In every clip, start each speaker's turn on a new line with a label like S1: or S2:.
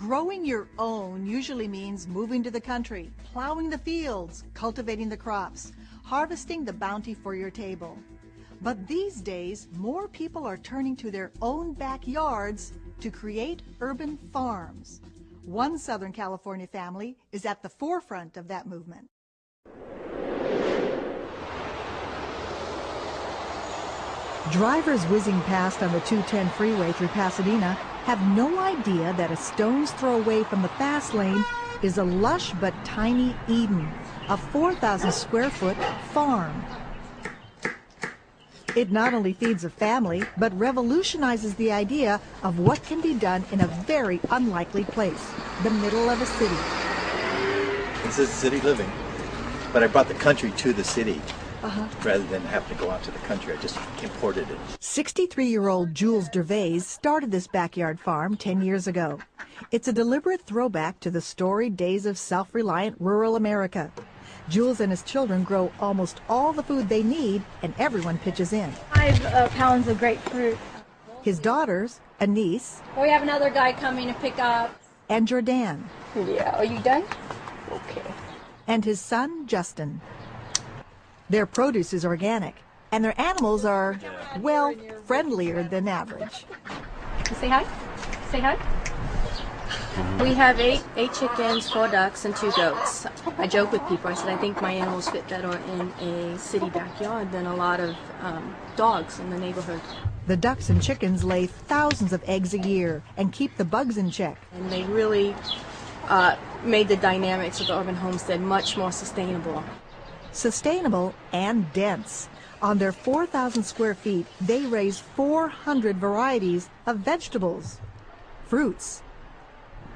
S1: Growing your own usually means moving to the country, plowing the fields, cultivating the crops, harvesting the bounty for your table. But these days, more people are turning to their own backyards to create urban farms. One Southern California family is at the forefront of that movement. Drivers whizzing past on the 210 freeway through Pasadena have no idea that a stone's throw away from the fast lane is a lush but tiny Eden, a 4,000 square foot farm. It not only feeds a family, but revolutionizes the idea of what can be done in a very unlikely place, the middle of a city.
S2: This is city living, but I brought the country to the city. Rather than having to go out to the country, I just imported it.
S1: 63-year-old Jules Dervais started this backyard farm 10 years ago. It's a deliberate throwback to the storied days of self-reliant rural America. Jules and his children grow almost all the food they need, and everyone pitches in.
S3: 5 pounds of grapefruit.
S1: His daughters, Anise.
S3: We have another guy coming to pick up.
S1: And Jordan.
S3: Yeah, are you done? Okay.
S1: And his son, Justin. Their produce is organic, and their animals are, well, friendlier than average.
S3: Say hi. Say hi. We have 8 chickens, 4 ducks, and 2 goats. I joke with people. I said I think my animals fit better in a city backyard than a lot of dogs in the neighborhood.
S1: The ducks and chickens lay thousands of eggs a year and keep the bugs in check.
S3: And they really made the dynamics of the urban homestead much more sustainable.
S1: Sustainable and dense. On their 4,000 square feet, they raise 400 varieties of vegetables, fruits,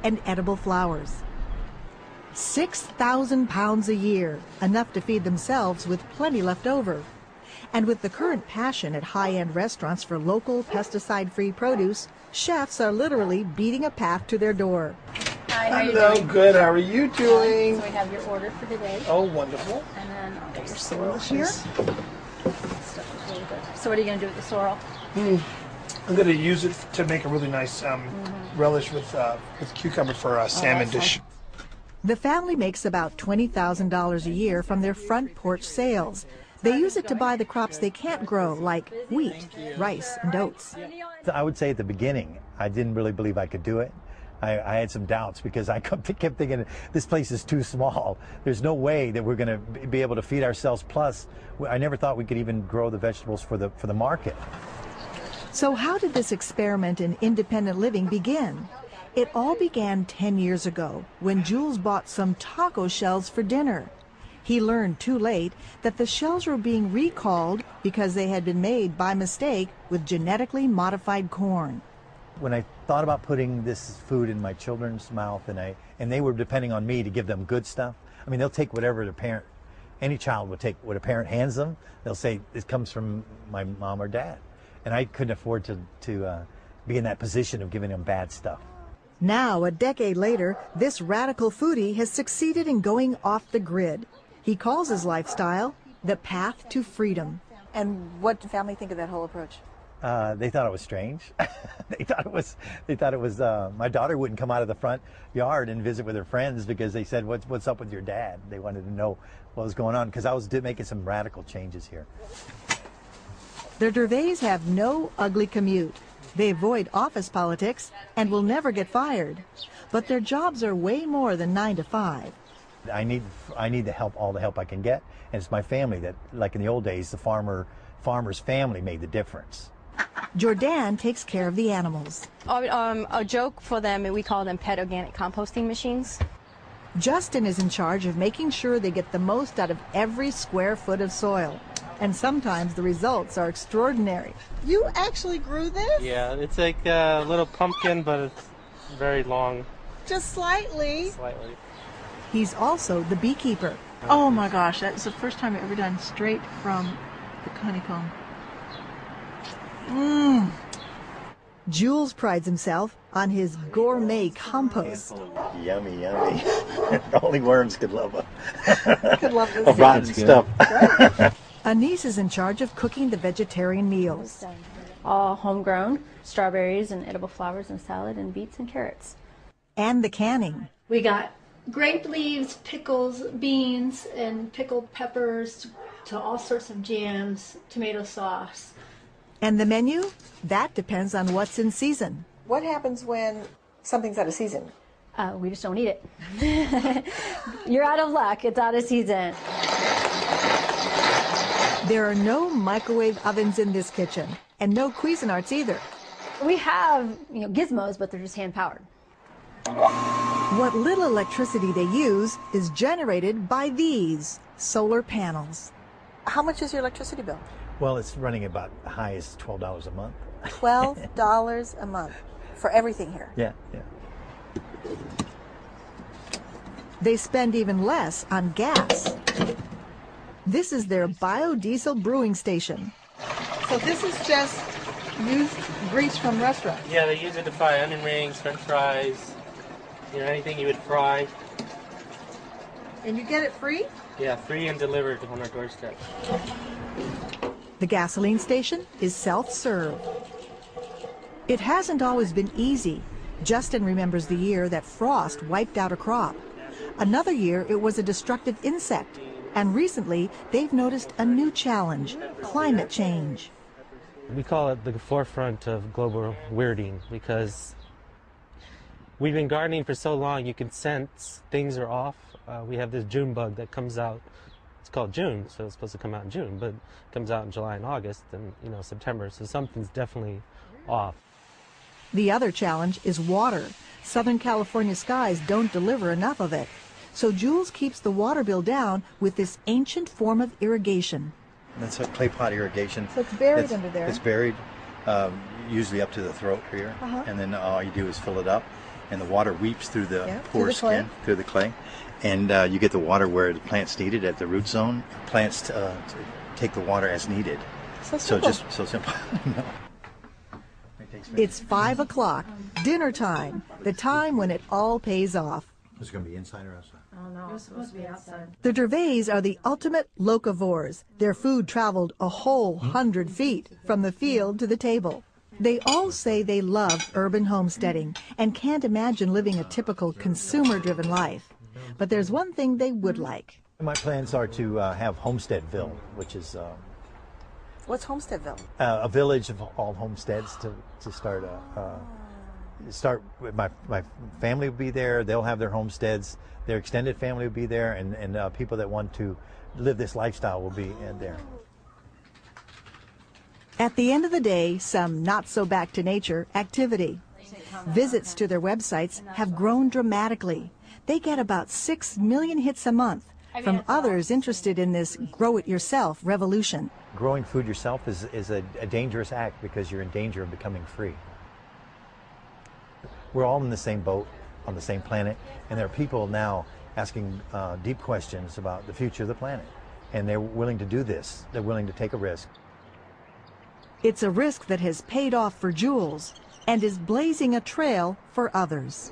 S1: and edible flowers. 6,000 pounds a year, enough to feed themselves with plenty left over. And with the current passion at high-end restaurants for local, pesticide-free produce, chefs are literally beating a path to their door.
S3: Hi,
S4: hello, good. How are you doing?
S3: So we have your order for today.
S4: Oh, wonderful.
S3: And then I'll get your sorrel here. So what are you going to do with the sorrel?
S4: I'm going to use it to make a really nice relish with cucumber for a salmon dish.
S1: The family makes about $20,000 a year from their front porch sales. They use it to buy the crops they can't grow, like wheat, rice, and oats.
S2: I would say at the beginning, I didn't really believe I could do it. I had some doubts because I kept thinking this place is too small. There's no way that we're going to be able to feed ourselves. Plus, I never thought we could even grow the vegetables for the market.
S1: So how did this experiment in independent living begin? It all began 10 years ago when Jules bought some taco shells for dinner. He learned too late that the shells were being recalled because they had been made by mistake with genetically modified corn.
S2: When I thought about putting this food in my children's mouth, and they were depending on me to give them good stuff. I mean, they'll take whatever the parent, any child would take what a parent hands them. They'll say it comes from my mom or dad, and I couldn't afford to be in that position of giving them bad stuff.
S1: Now, a decade later, this radical foodie has succeeded in going off the grid. He calls his lifestyle the path to freedom. And what did family think of that whole approach?
S2: They thought it was strange. They thought it was. My daughter wouldn't come out of the front yard and visit with her friends because they said, "What's up with your dad?" They wanted to know what was going on because I was making some radical changes here.
S1: The Dervais have no ugly commute. They avoid office politics and will never get fired. But their jobs are way more than 9 to 5.
S2: I need the help, all the help I can get, and it's my family that, like in the old days, the farmer's family made the difference.
S1: Jordan takes care of the animals.
S3: A joke for them, we call them pet organic composting machines.
S1: Justin is in charge of making sure they get the most out of every square foot of soil. And sometimes the results are extraordinary.
S5: You actually grew this?
S6: Yeah, it's like a little pumpkin, but it's very long.
S5: Just slightly.
S6: Slightly.
S1: He's also the beekeeper.
S5: Oh my gosh, that's the first time I've ever done straight from the honeycomb.
S1: Jules prides himself on his gourmet compost.
S2: Yummy, yummy. Only worms could love it.
S5: Could love this.
S2: Rotten stuff.
S1: Anise is in charge of cooking the vegetarian meals.
S3: All homegrown, strawberries and edible flowers and salad and beets and carrots.
S1: and the canning.
S7: We got grape leaves, pickles, beans, and pickled peppers to all sorts of jams, tomato sauce.
S1: And the menu? That depends on what's in season.
S5: What happens when something's out of season?
S8: We just don't eat it. You're out of luck. It's out of season.
S1: There are no microwave ovens in this kitchen, and no Cuisinarts either.
S8: We have, gizmos, but they're just hand-powered.
S1: What little electricity they use is generated by these solar panels.
S5: How much is your electricity bill?
S2: Well, it's running about high as $12 a month.
S5: $12 a month for everything here.
S2: Yeah.
S1: They spend even less on gas. This is their biodiesel brewing station.
S5: So this is just used grease from restaurants.
S6: Yeah, they use it to fry onion rings, french fries, anything you would fry.
S5: And you get it free?
S6: Yeah, free and delivered on our doorstep.
S1: The gasoline station is self-serve. It hasn't always been easy. Justin remembers the year that frost wiped out a crop. Another year it was a destructive insect. And recently they've noticed a new challenge, climate change.
S6: We call it the forefront of global weirding because we've been gardening for so long you can sense things are off. We have this June bug that comes out. It's called June, so it's supposed to come out in June, but it comes out in July and August and September, so something's definitely off.
S1: The other challenge is water. Southern California skies don't deliver enough of it. So Jules keeps the water bill down with this ancient form of irrigation.
S2: That's a clay pot irrigation.
S5: So it's buried under there.
S2: It's buried, usually up to the throat here, and then all you do is fill it up, and the water weeps through the poor skin, through the clay, and you get the water where the plants need it at the root zone. Plants take the water as needed.
S5: So simple.
S2: Just so simple.
S1: It's 5 o'clock, dinner time, the time when it all pays off.
S2: Is it going to be inside or outside?
S3: Oh no, it was supposed to be outside.
S1: The Gervais are the ultimate locavores. Their food traveled a whole 100 feet from the field to the table. They all say they love urban homesteading and can't imagine living a typical consumer-driven life. But there's one thing they would like.
S2: My plans are to have Homesteadville, which is
S5: What's Homesteadville?
S2: a village of all homesteads to start with. My family will be there. They'll have their homesteads. Their extended family will be there, and people that want to live this lifestyle will be there.
S1: At the end of the day, some not-so-back-to-nature activity. Visits to their websites have grown dramatically. They get about 6 million hits a month from others interested in this grow-it-yourself revolution.
S2: Growing food yourself is a dangerous act because you're in danger of becoming free. We're all in the same boat, on the same planet, and there are people now asking deep questions about the future of the planet. And they're willing to do this. They're willing to take a risk.
S1: It's a risk that has paid off for Jules and is blazing a trail for others.